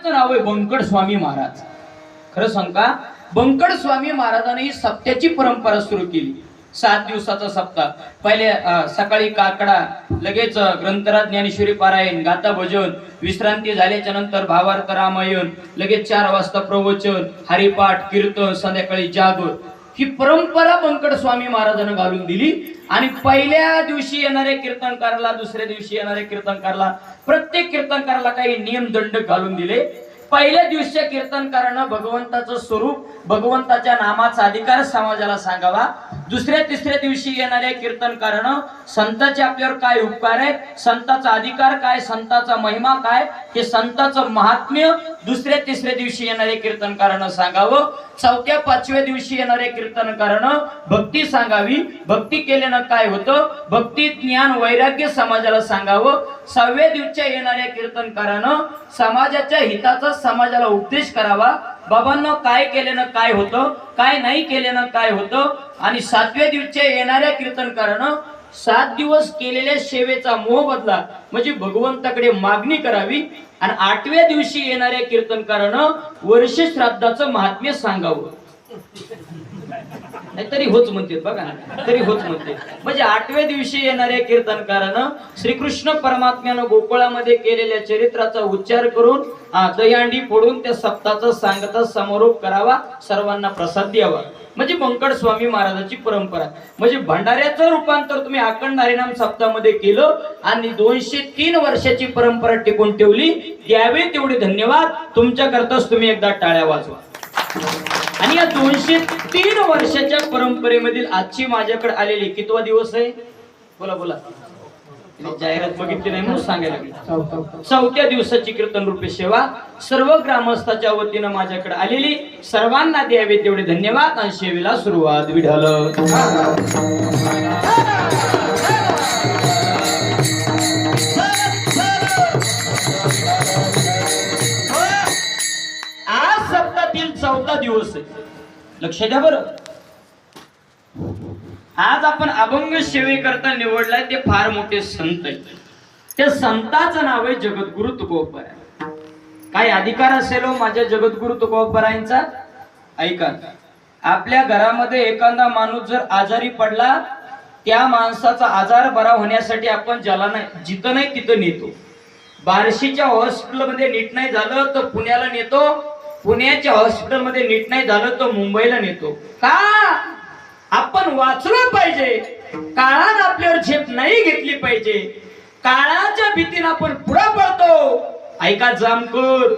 महाराजांचं नाव आहे बंकट स्वामी महाराज. खरं सांगा, बंकट स्वामी महाराजांनी ही सप्त्याची परंपरा सुरू केली. 7 दिवसाचा सप्ताह. पहिले सकाळी काकडा, लगेच ग्रंथराज ज्ञानेश्वरी पारायण, गाथा भजन, विश्रांती झाल्याच्या नंतर भावार्थ रामायण, लगेच 4 वाजता प्रवचन, हरिपाठ, कीर्तन, संध्याकाळी जागर. ही परंपरा बंकट स्वामी महाराजांना घालून दिली. आणि पहिल्या दिवशी येणाऱ्या कीर्तनकाराला, दुसऱ्या दिवशी येणाऱ्या कीर्तनकाराला, प्रत्येक कीर्तनकाराला काही नियमदंड घालून दिले. पहिल्या दिवशीच्या कीर्तनकारानं भगवंताचं स्वरूप, भगवंताच्या नामाचा अधिकार समाजाला सांगावा. दुसऱ्या तिसऱ्या दिवशी येणाऱ्या कीर्तनकारानं संतांचे आपल्यावर काय उपकार आहेत, संतांचा अधिकार काय, संतांचा महिमा काय, हे संतांचं महात्म्य दुसऱ्या तिसऱ्या दिवशी येणाऱ्या कीर्तनकारानं सांगावं. चौथ्या पाचव्या दिवशी येणाऱ्या कीर्तनकारानं भक्ती सांगावी. भक्ती केल्यानं काय होतं, भक्ती, ज्ञान, वैराग्य समाजाला सांगावं. 6व्या दिवशीच्या येणाऱ्या कीर्तनकारानं समाजाच्या हिताचा समाजाला उपदेश करावा. बाबांना काय केल्यानं काय होतं, काय नाही केल्यानं काय होतं. आणि 7व्या दिवशीच्या येणाऱ्या कीर्तनकारानं 7 दिवस केलेल्या सेवेचा मोह बदला, म्हणजे भगवंताकडे मागणी करावी. आणि 8व्या दिवशी येणाऱ्या कीर्तनकारानं वर्ष श्राद्धाचं महात्म्य सांगावं. नाही तरी होच म्हणते बघा ना, तरी होच म्हणते. म्हणजे 8व्या दिवशी येणाऱ्या कीर्तनकारानं श्रीकृष्ण परमात्म्यानं गोकुळामध्ये केलेल्या चरित्राचा उच्चार करून दहीहंडी फोडून त्या सप्ताहाचा सांगता समारोप करावा, सर्वांना प्रसाद द्यावा. म्हणजे बंकट स्वामी महाराजांची परंपरा. म्हणजे भंडाऱ्याचं रूपांतर तुम्ही अखंड हरिनाम सप्ताहामध्ये केलं आणि 203 वर्षाची परंपरा टिकून ठेवली. द्यावे तेवढे धन्यवाद. तुमच्या करताच तुम्ही एकदा टाळ्या वाजवा. आणि या 203 वर्षाच्या परंपरेमधील आजची माझ्याकडे आलेली कितवा दिवस आहे, बोला बोला, जाहिरात बघितली नाही म्हणून सांगायला लागली. 4थ्या दिवसाची कीर्तन रूपी सेवा सर्व ग्रामस्थाच्या वतीनं माझ्याकडे आलेली. सर्वांना द्यावे तेवढे धन्यवाद. आणि सेवेला सुरुवात. विठ्ठल. आज सप्ताहातील 4था दिवस आहे. लक्ष द्या बरं. आज आपण अभंग सेवेकरता निवडलाय ते फार मोठे संत आहेत. त्या संताचं नाव आहे जगद्गुरु तुकोबराय. काय अधिकार असेल हो माझ्या जगद्गुरु तुकोबरायांचा? ऐका, आपल्या घरामध्ये एखादा माणूस जर आजारी पडला, त्या माणसाचा आजार बरा होण्यासाठी आपण ज्याला नाही, जिथं नाही तिथं नेतो. बार्शीच्या हॉस्पिटलमध्ये नीट नाही झालं तर पुण्याला नेतो, पुण्याच्या हॉस्पिटलमध्ये नीट नाही झालं तर मुंबईला नेतो. का? आपण वाचलं पाहिजे. काळानं आपल्यावर झेप नाही घेतली पाहिजे. काळाच्या भीतीने आपण पुढे पळतो. ऐका जामकर,